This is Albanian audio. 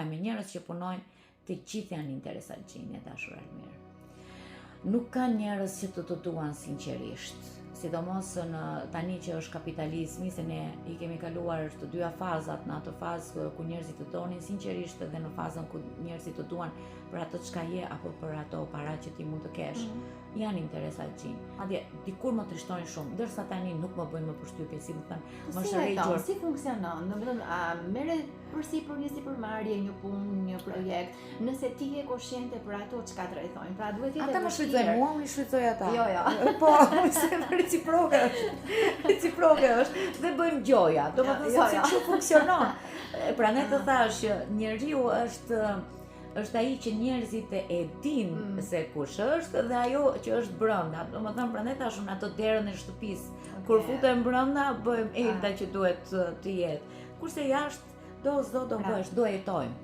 me njerëz që punojnë, të gjithë janë interesantgjinj e dashur Almir. Nuk ka njerëz që të duan sinqerisht, sidomos në tani që është kapitalizmi, se ne I kemi kaluar të dyja fazat, në atë fazë ku njerëzit të donin sinqerisht dhe në fazën ku njerëzit të duan për atë çka je apo për ato para që ti mund të kesh. Janë interesantgjinj. Madje dikur më trishtojnë shumë, ndërsa tani nuk më bëjnë më përshtypje, si më thënë, më shërrigjur. Si funksionon? Domethënë, a merret përsipër një sipërmarrje, një punë, një projekt, nëse ti je koshciente për ato çka të rrethojnë. Pra duhet të jetë ata më shfrytëzojnë mua, unë I shfrytëzoj ata. Jo. Po, se reciproke është dhe bëjmë gjoja. Domethënë se kështu funksionon. Pra ne të thash që njeriu është ai që njerëzit e din se kush është dhe ajo që është brenda. Domethënë prandaj tash unë ato derën e shtëpisë, kur futem brenda bëjmë elda që duhet të jetë. Kurse jashtë do bësh, do jetojmë.